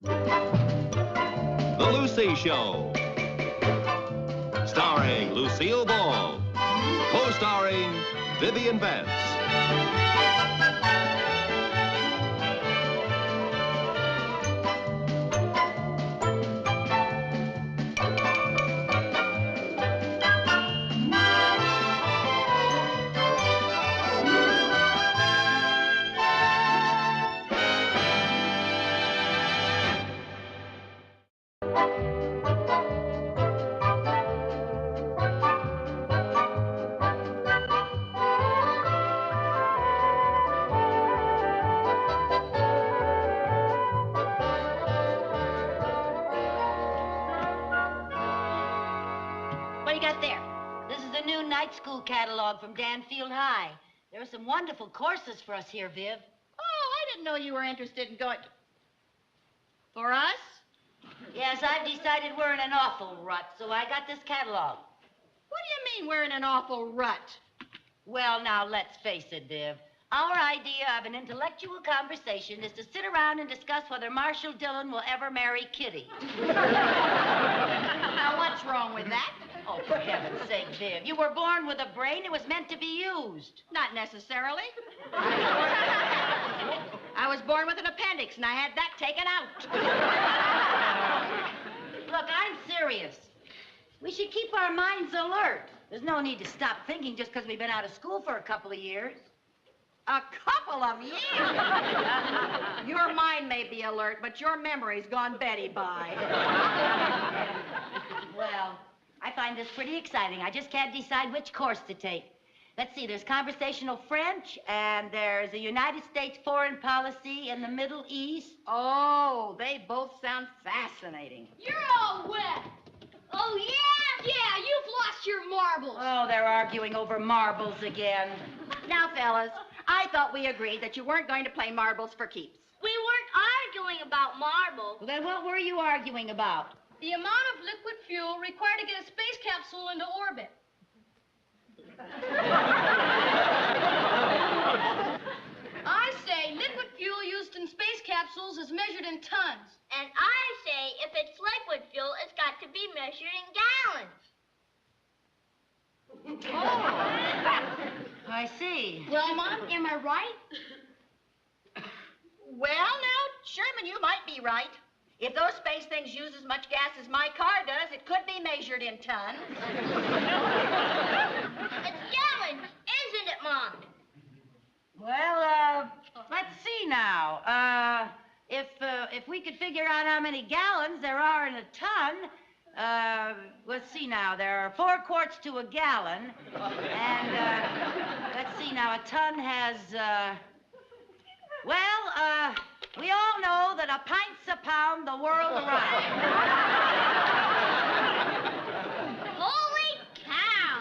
The Lucy Show. Starring Lucille Ball. Co-starring Vivian Vance. What do you got there? This is the new night school catalog from Danfield High. There are some wonderful courses for us here, Viv. Oh, I didn't know you were interested in going. For us? Yes, I've decided we're in an awful rut, so I got this catalog. What do you mean we're in an awful rut? Well, now, let's face it, Viv. Our idea of an intellectual conversation is to sit around and discuss whether Marshall Dillon will ever marry Kitty. Now, what's wrong with that? Oh, for heaven's sake, Viv. You were born with a brain. It was meant to be used. Not necessarily. I was born with an appendix, and I had that taken out. Look, I'm serious. We should keep our minds alert. There's no need to stop thinking just because we've been out of school for a couple of years. A couple of years? Your mind may be alert, but your memory's gone Betty by. Well, I find this pretty exciting. I just can't decide which course to take. Let's see, there's conversational French, and there's a United States foreign policy in the Middle East. Oh, they both sound fascinating. You're all wet. Oh, yeah? Yeah, you've lost your marbles. Oh, they're arguing over marbles again. Now, fellas, I thought we agreed that you weren't going to play marbles for keeps. We weren't arguing about marbles. Well, then what were you arguing about? The amount of liquid fuel required to get a space capsule into orbit. I say liquid fuel used in space capsules is measured in tons. And I say if it's liquid fuel, it's got to be measured in gallons. Oh, I see. Well, Mom, am I right? Well, now, Sherman, you might be right. If those space things use as much gas as my car does, it could be measured in tons. It's gallons, isn't it, Mom? Well, let's see now. If we could figure out how many gallons there are in a ton, let's see now. There are 4 quarts to a gallon, and let's see now. A ton has, we all know that a pint's a pound the world around. Holy cow!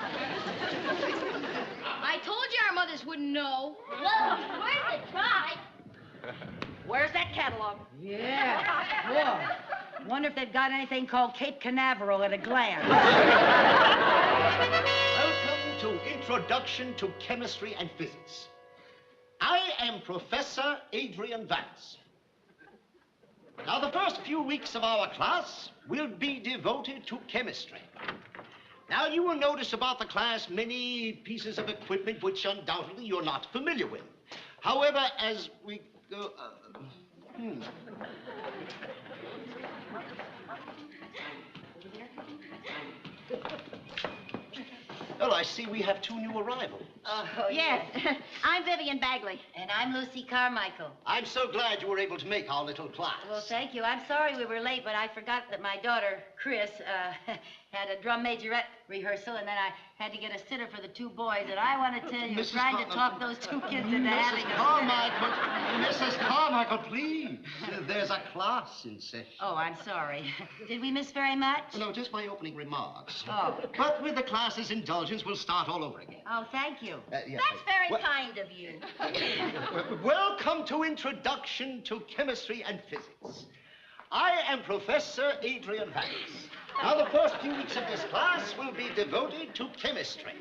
I told you our mothers wouldn't know. Well, where's the try? Where's that catalog? Yeah. Whoa. Wonder if they've got anything called Cape Canaveral at a glance. Welcome to Introduction to Chemistry and Physics. I am Professor Adrian Vance. Now, the first few weeks of our class will be devoted to chemistry. Now, you will notice about the class many pieces of equipment which undoubtedly you're not familiar with. However, as we go... Well, I see we have 2 new arrivals. Yes, I'm Vivian Bagley. And I'm Lucy Carmichael. I'm so glad you were able to make our little class. Well, thank you. I'm sorry we were late, but I forgot that my daughter, Chris, had a drum majorette rehearsal, and then I had to get a sitter for the 2 boys. And I want to tell you, Mrs. trying to talk those 2 kids into having a Carmichael, Mrs. Carmichael, please. There's a class in session. Oh, I'm sorry. Did we miss very much? No, just my opening remarks. Oh. But with the class's indulgence, we'll start all over again. Oh, thank you. Yes, That's very kind of you. Welcome to Introduction to Chemistry and Physics. I am Professor Adrian Vance. Now, the first few weeks of this class will be devoted to chemistry.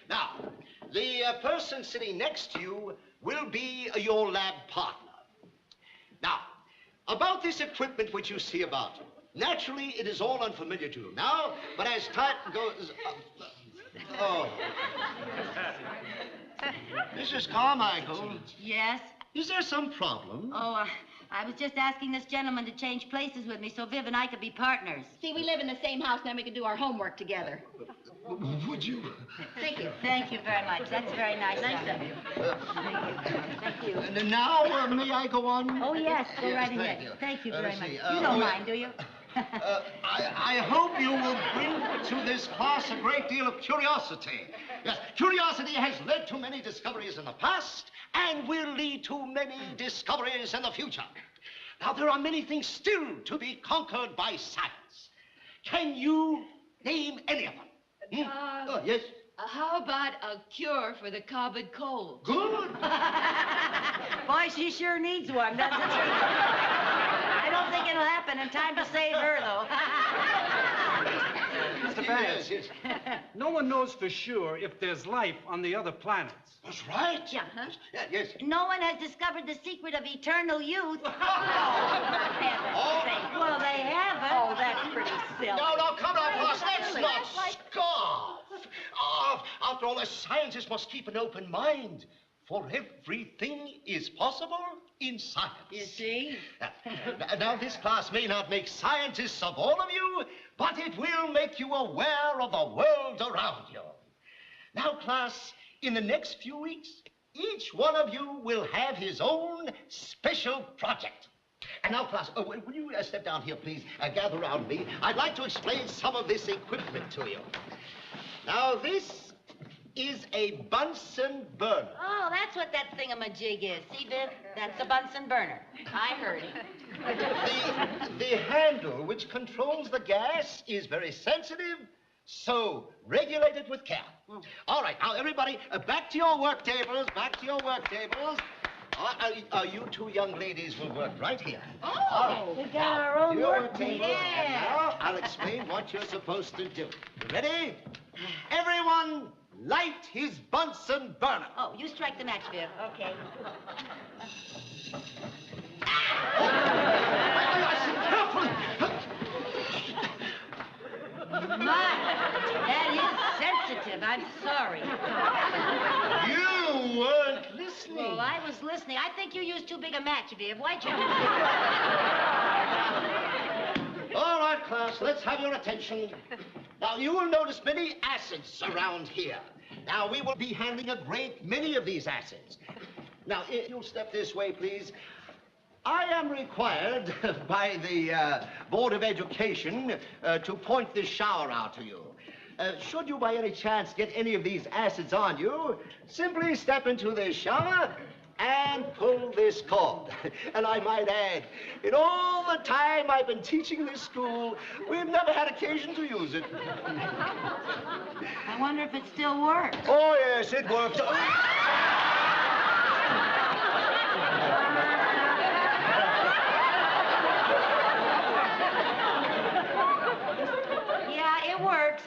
Now, the person sitting next to you will be your lab partner. Now, about this equipment which you see about you. Naturally, it is all unfamiliar to you now, but as time goes... Mrs. Carmichael, Yes? is there some problem? Oh, I was just asking this gentleman to change places with me so Viv and I could be partners. See, we live in the same house, then we can do our homework together. Would you? Thank you. Thank you very much. That's very nice of you. Thank you. And now, may I go on? Oh, yes. Go Yes, right thank ahead. you. Thank you Let very me much. see. You don't mind, do you? I hope you will bring to this class a great deal of curiosity. Yes, curiosity has led to many discoveries in the past and will lead to many discoveries in the future. Now, there are many things still to be conquered by science. Can you name any of them? Oh, yes? How about a cure for the common cold? Good. Boy, she sure needs one, doesn't she? I don't think it'll happen in time to save her, though. Mr. Vance, Yes. no one knows for sure if there's life on the other planets. That's right. Yeah, huh? Yeah, yes. No one has discovered the secret of eternal youth. Oh. Well, they haven't. Oh, that's pretty silly. No, come on, boss. Let's not scoff. After all, a scientist must keep an open mind. For everything is possible in science. You see? Now, this class may not make scientists of all of you, but it will make you aware of the world around you. Now, class, in the next few weeks, each one of you will have his own special project. And now, class, will you step down here, please? Gather around me. I'd like to explain some of this equipment to you. Now, this is a Bunsen burner. Oh, that's what that thingamajig is. See, Viv? That's a Bunsen burner. I heard it. The handle which controls the gas is very sensitive, so regulate it with care. All right, now, everybody, back to your work tables, back to your work tables. You two young ladies will work right here. Oh, All we right. got Now, our own your work tables. table. And now, I'll explain what you're supposed to do. You ready? Everyone, light his Bunsen burner. Oh, you strike the match, Viv. Okay. My, that is sensitive. I'm sorry. You weren't listening. Well, I was listening. I think you used too big a match, Viv. Why'd you... All right, class, let's have your attention. Now, you will notice many acids around here. Now, we will be handling a great many of these acids. Now, if you'll step this way, please. I am required by the Board of Education to point this shower out to you. Should you by any chance get any of these acids on you, simply step into this shower and pull this cord. And I might add, in all the time I've been teaching this school, we've never had occasion to use it. I wonder if it still works. Oh, yes, it works. Yeah, it works.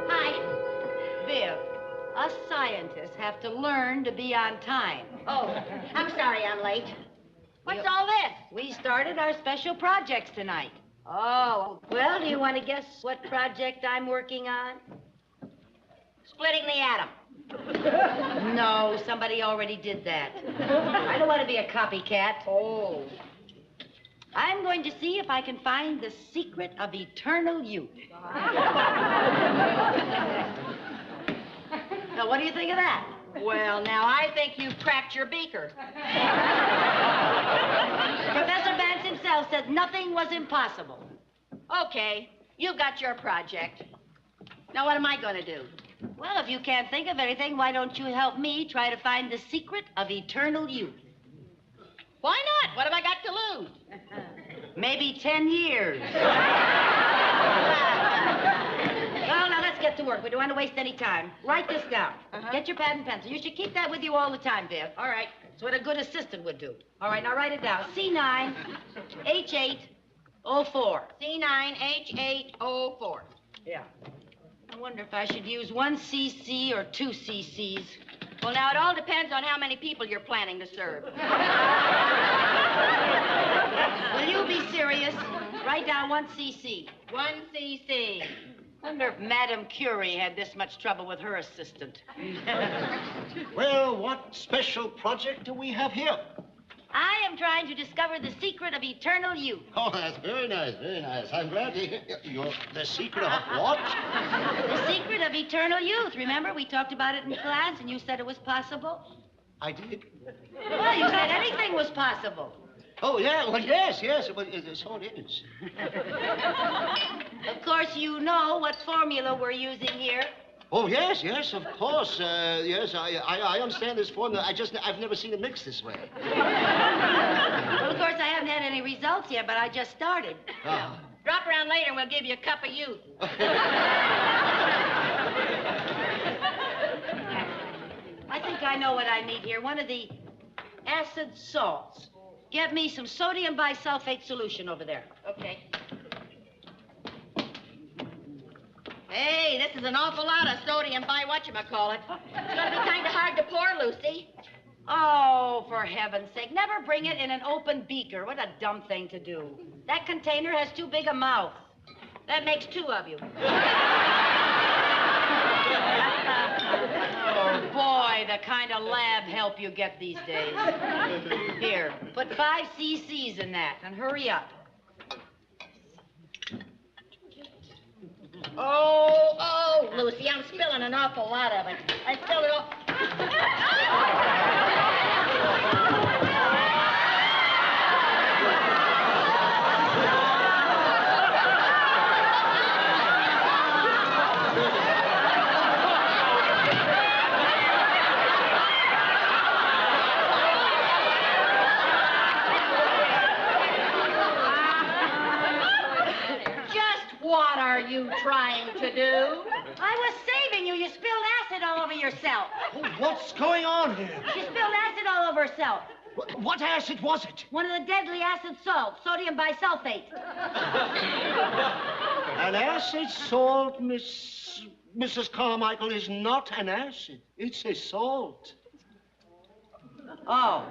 Hi. Viv, us scientists have to learn to be on time. Oh, I'm sorry I'm late. What's all this? We started our special projects tonight. Oh, Well, do you want to guess what project I'm working on? splitting the atom. No, somebody already did that. I don't want to be a copycat. Oh. I'm going to see if I can find the secret of eternal youth. Now, what do you think of that? Well, now I think you've cracked your beaker. Professor Vance himself said nothing was impossible. Okay, you've got your project. Now what am I going to do? Well, if you can't think of anything, why don't you help me try to find the secret of eternal youth? Why not? What have I got to lose? Maybe 10 years. Well, now let's get to work. We don't want to waste any time. Write this down. Get your pad and pencil. You should keep that with you all the time, Viv. All right. That's what a good assistant would do. All right, now write it down. C9H804. C9H804. Yeah. I wonder if I should use 1 cc or 2 cc's. Well, now, it all depends on how many people you're planning to serve. Will you be serious? Write down 1 cc. 1 cc. Wonder if Madame Curie had this much trouble with her assistant. Well, what special project do we have here? I am trying to discover the secret of eternal youth. Oh, that's very nice, very nice. I'm glad to hear the secret of what? The secret of eternal youth. Remember, we talked about it in class, and you said it was possible? I did? Well, you said anything was possible. Oh, yeah, well, yes, well, so it is. Of course, you know what formula we're using here. Oh, yes, of course. Yes, I understand this formula. I've never seen it mixed this way. Well, of course, I haven't had any results yet, but I just started. Oh. Drop around later and we'll give you a cup of youth. I think I know what I need here. One of the acid salts. Get me some sodium bisulfate solution over there. Okay. Hey, this is an awful lot of sodium whatchamacallit. It's gonna be kind of hard to pour, Lucy. Oh, for heaven's sake, never bring it in an open beaker. What a dumb thing to do. That container has too big a mouth. That makes 2 of you. Oh, boy, the kind of lab help you get these days. Here, put 5 cc's in that, and hurry up. Oh, Lucy, I'm spilling an awful lot of it. I spilled it all. What are you trying to do? I was saving you. You spilled acid all over yourself. Oh, what's going on here? She spilled acid all over herself. What acid was it? One of the deadly acid salts, sodium bisulfate. An acid salt, Mrs. Carmichael, is not an acid. It's a salt. Oh.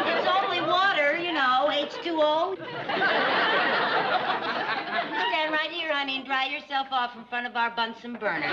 It's only water, you know, H2O. Stand right here, honey, and dry yourself off in front of our Bunsen burner.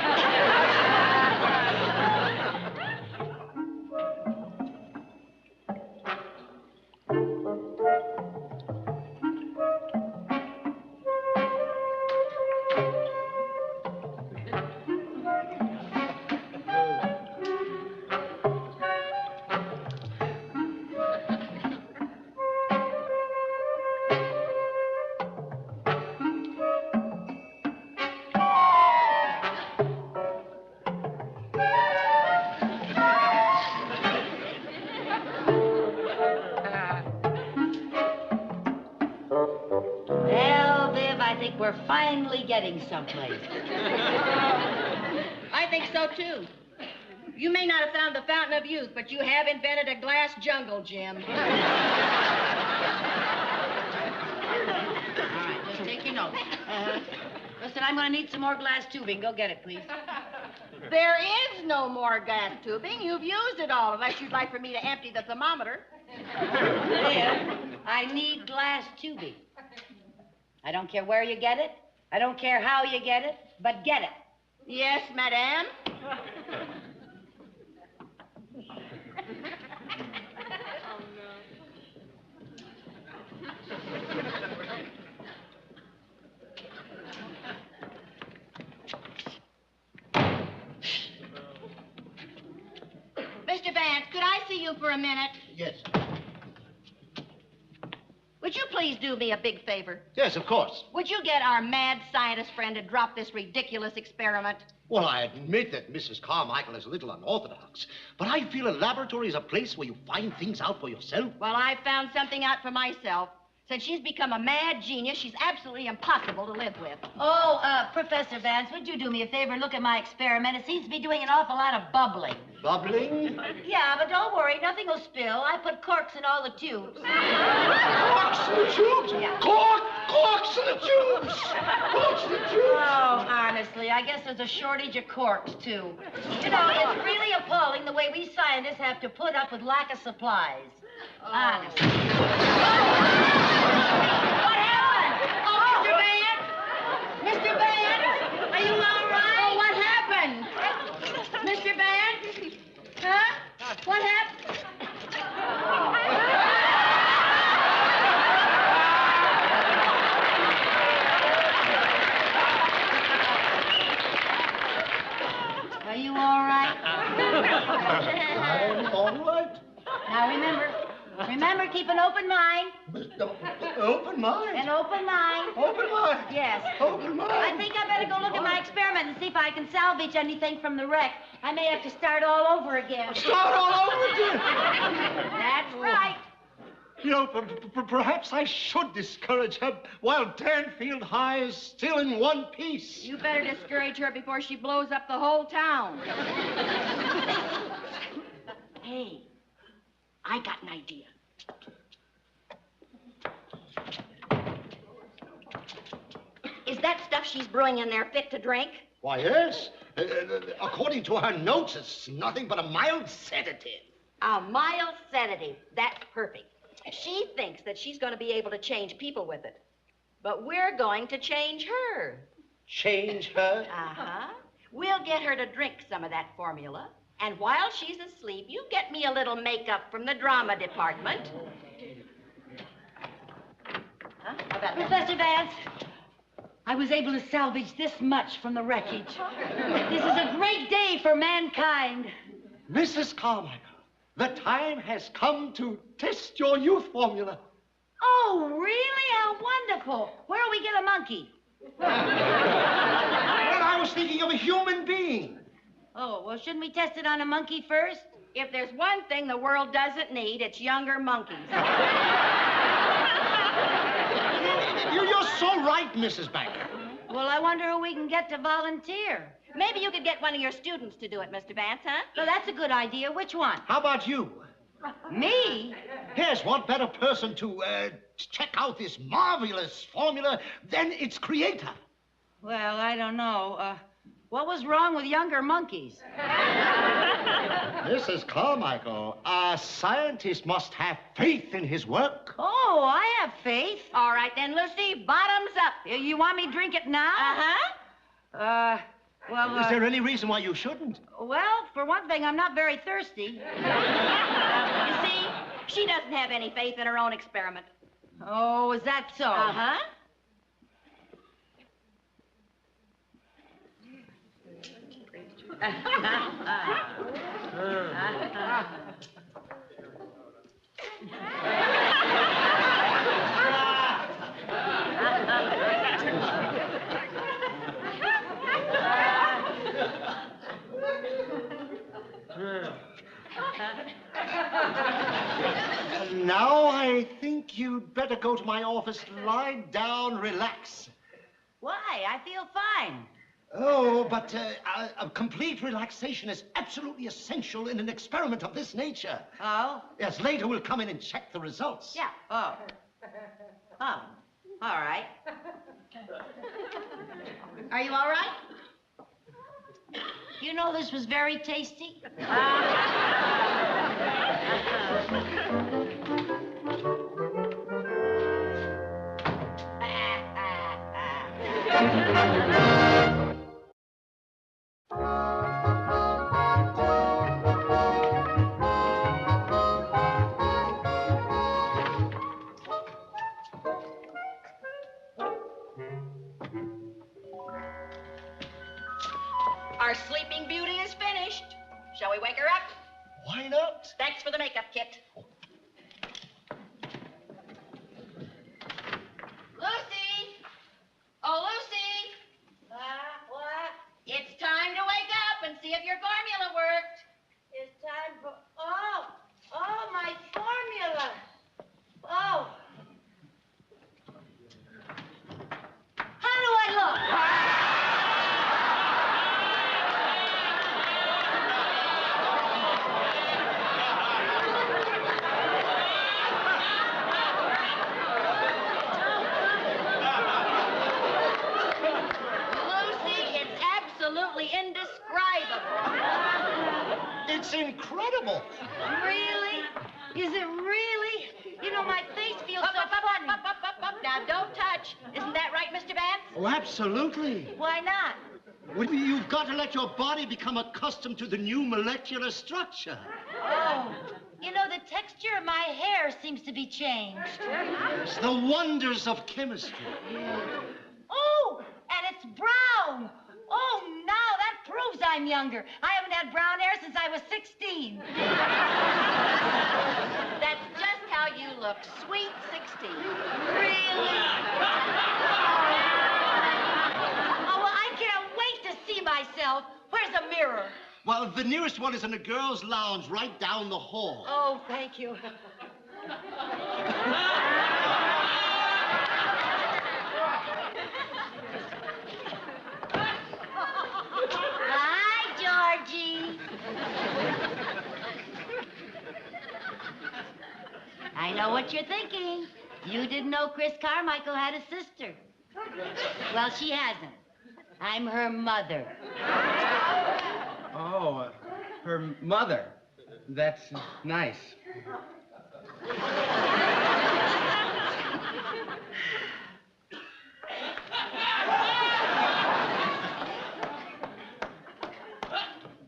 Well, Viv, I think we're finally getting someplace. I think so, too. You may not have found the fountain of youth, but you have invented a glass jungle, Jim. All right, just take your notes. Listen, I'm going to need some more glass tubing. Go get it, please. There is no more gas tubing. You've used it all, unless you'd like for me to empty the thermometer. Viv, I need glass tubing. I don't care where you get it. I don't care how you get it, but get it. Yes, madame. Mr. Vance, could I see you for a minute? Yes. Would Would you please do me a big favor? Yes, of course. Would you get our mad scientist friend to drop this ridiculous experiment? Well, I admit that Mrs. Carmichael is a little unorthodox, but I feel a laboratory is a place where you find things out for yourself. Well, I found something out for myself. Since she's become a mad genius, she's absolutely impossible to live with. Oh, Professor Vance, would you do me a favor and look at my experiment? It seems to be doing an awful lot of bubbling. Bubbling? Yeah, but don't worry, nothing will spill. I put corks in all the tubes. Corks in the tubes? Yeah. Corks in the tubes! Corks in the tubes! Oh, honestly, I guess there's a shortage of corks, too. You know, it's really appalling the way we scientists have to put up with lack of supplies. Honestly. What happened? Oh, Mr. Vance? Mr. Vance? Are you all right? Oh, what happened? Mr. Vance? Huh? What happened? Are you all right? I'm all right. Now remember, keep an open mind. Open mind? An open mind. Open mind? Yes. Open mind? I think I better go look at my experiment and see if I can salvage anything from the wreck. I may have to start all over again. Start all over again? That's right. You know, perhaps I should discourage her while Danfield High is still in one piece. You better discourage her before she blows up the whole town. Hey, I got an idea. Is that stuff she's brewing in there fit to drink? Why, yes. According to her notes, it's nothing but a mild sedative. A mild sedative. That's perfect. She thinks that she's going to be able to change people with it. But we're going to change her. Change her? Uh-huh. We'll get her to drink some of that formula. And while she's asleep, you get me a little makeup from the drama department. Huh? How about that? Professor Vance, I was able to salvage this much from the wreckage. This is a great day for mankind. Mrs. Carmichael, the time has come to test your youth formula. Oh, really? How wonderful. Where'll we get a monkey? Well, I was thinking of a human being. Oh, well, shouldn't we test it on a monkey first? If there's one thing the world doesn't need, it's younger monkeys. You're so right, Mrs. Banker. Well, I wonder who we can get to volunteer. Maybe you could get one of your students to do it, Mr. Vance, huh? Well, that's a good idea. Which one? How about you? Me? Yes, what better person to check out this marvelous formula than its creator? Well, I don't know. What was wrong with younger monkeys? Mrs. Carmichael, a scientist must have faith in his work. Oh, I have faith. All right, then, Lucy, bottoms up. You want me to drink it now? Uh-huh. Well, Is there any reason why you shouldn't? Well, for one thing, I'm not very thirsty. You see, she doesn't have any faith in her own experiment. Oh, is that so? Uh-huh. Now I think you'd better go to my office, lie down, relax. Why? I feel fine. Oh, but a complete relaxation is absolutely essential in an experiment of this nature. Oh? Yes, later we'll come in and check the results. Yeah. Oh. Oh. All right. Are you all right? You know this was very tasty? Our Sleeping Beauty is finished. Shall we wake her up? Why not? Thanks for the makeup kit. see if your formula worked. It's time for... Oh, my formula. Oh. How do I look? Lucy, it's absolutely indescribable. It's incredible. Really? Is it really? You know, my face feels so funny. Now, don't touch. Isn't that right, Mr. Vance? Oh, absolutely. Why not? Well, you've got to let your body become accustomed to the new molecular structure. Oh, you know, the texture of my hair seems to be changed. It's the wonders of chemistry. Oh, and it's brown. Oh, now that proves I'm younger. I haven't had brown hair since I was 16. That's just how you look. Sweet 16. Really? Oh, well, I can't wait to see myself. Where's a mirror? Well, the nearest one is in a girls' lounge right down the hall. Oh, thank you. Hi, Georgie. I know what you're thinking. You didn't know Chris Carmichael had a sister. Well, she hasn't. I'm her mother. Oh, her mother. That's nice.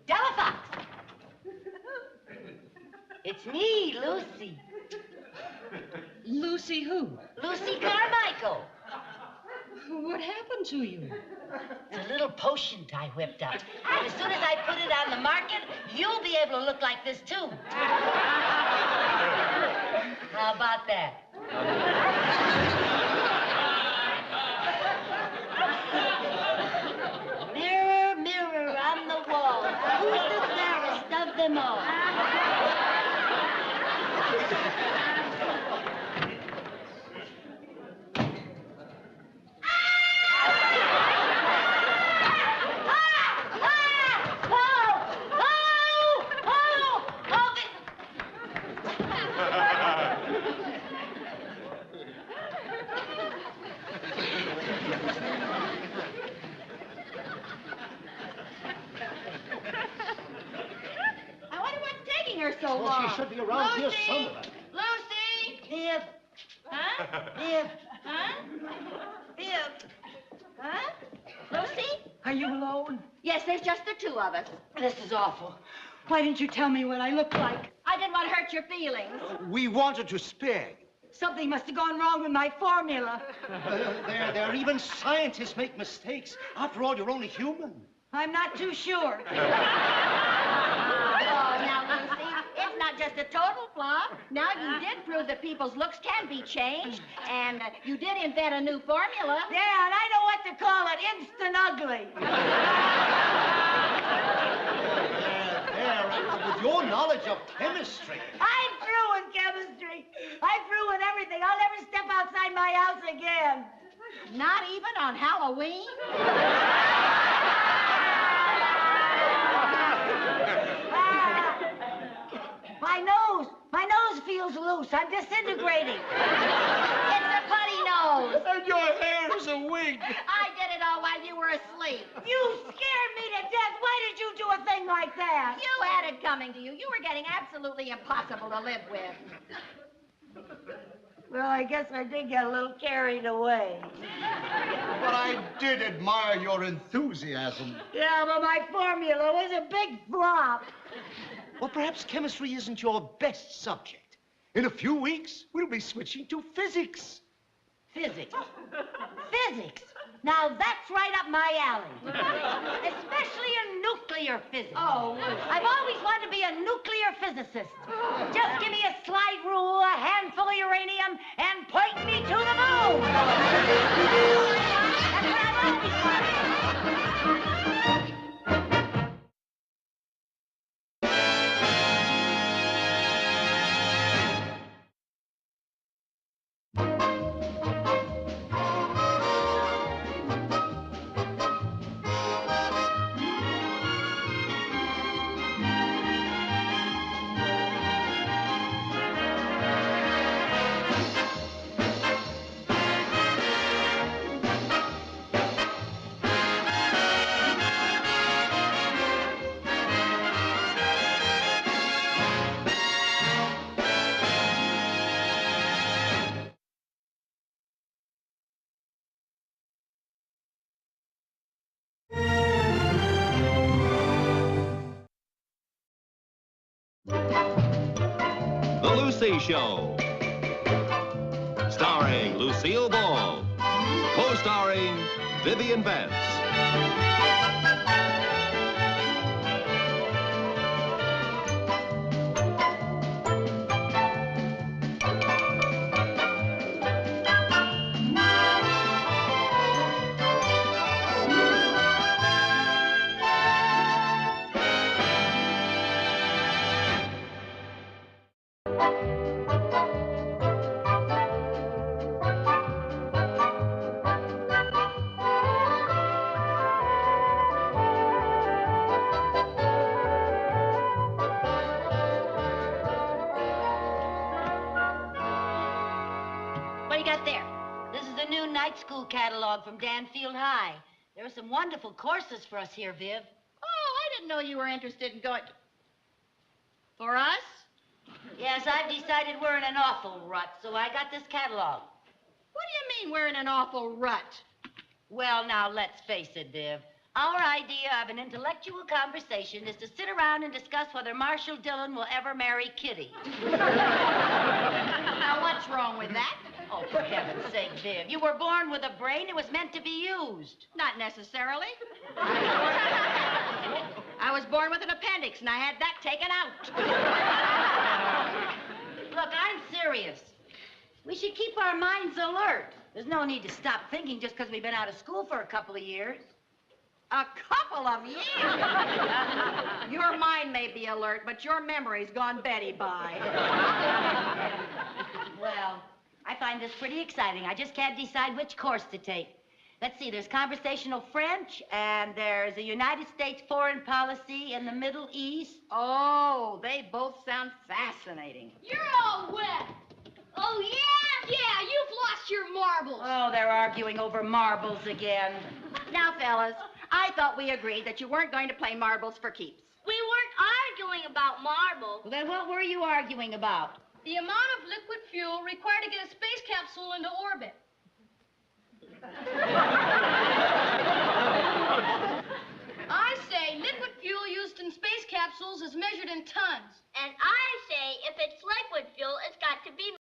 Delafox. It's me, Lucy. Lucy who? Lucy Carmichael. What happened to you? It's a little potion I whipped up. And as soon as I put it on the market, you'll be able to look like this, too. How about that? Mirror, mirror on the wall, who's the fairest of them all? I wonder what's taking her so Well, long. she should be around here Lucy! somewhere. Lucy! Biff, Huh? Biff, Huh? Biff. Huh? Lucy? Are you alone? Yes, there's just the two of us. This is awful. Why didn't you tell me what I look like? I didn't want to hurt your feelings. We wanted to spare you. Something must have gone wrong with my formula. There, even scientists make mistakes. After all, you're only human. I'm not too sure. Oh, now, Lucy, it's not just a total flaw. Now, you did prove that people's looks can be changed, and you did invent a new formula. Yeah, and I know what to call it, instant ugly. With your knowledge of chemistry. I'm through with chemistry. I'm through with everything. I'll never step outside my house again. Not even on Halloween? My nose feels loose. I'm disintegrating. It's a putty nose. And your hair is a wig. I did it all while you were asleep. You scared me to death. Why did you do a thing like that? You had it coming to you. You were getting absolutely impossible to live with. Well, I guess I did get a little carried away. But I did admire your enthusiasm. Yeah, but my formula was a big flop. Well, perhaps chemistry isn't your best subject. In a few weeks, we'll be switching to physics. Physics. Physics. Now, that's right up my alley. Especially in nuclear physics. Oh, I've always wanted to be a nuclear physicist. Just give me a slide rule, a handful of uranium, and point me to the moon. That's what I've always wanted. The Lucy Show. Starring Lucille Ball. Co-starring Vivian Vance. What do you got there? This is the new night school catalog from Danfield High. There are some wonderful courses for us here, Viv. Oh, I didn't know you were interested in going. For us? Yes, I've decided we're in an awful rut, so I got this catalog. What do you mean we're in an awful rut? Well, now, let's face it, Viv. Our idea of an intellectual conversation is to sit around and discuss whether Marshall Dillon will ever marry Kitty. Now, what's wrong with that? Oh, for heaven's sake, Viv. You were born with a brain. It was meant to be used. Not necessarily. I was born with an appendix, and I had that taken out. Look, I'm serious. We should keep our minds alert. There's no need to stop thinking just because we've been out of school for a couple of years. A couple of years? Your mind may be alert, but your memory's gone Betty by. Well, I find this pretty exciting. I just can't decide which course to take. Let's see, there's conversational French, and there's a United States foreign policy in the Middle East. Oh, they both sound fascinating. You're all wet. Oh, yeah? Yeah, you've lost your marbles. Oh, they're arguing over marbles again. Now, fellas, I thought we agreed that you weren't going to play marbles for keeps. We weren't arguing about marbles. Well, then what were you arguing about? The amount of liquid fuel required to get a space capsule into orbit. I say liquid fuel used in space capsules is measured in tons. And I say if it's liquid fuel, it's got to be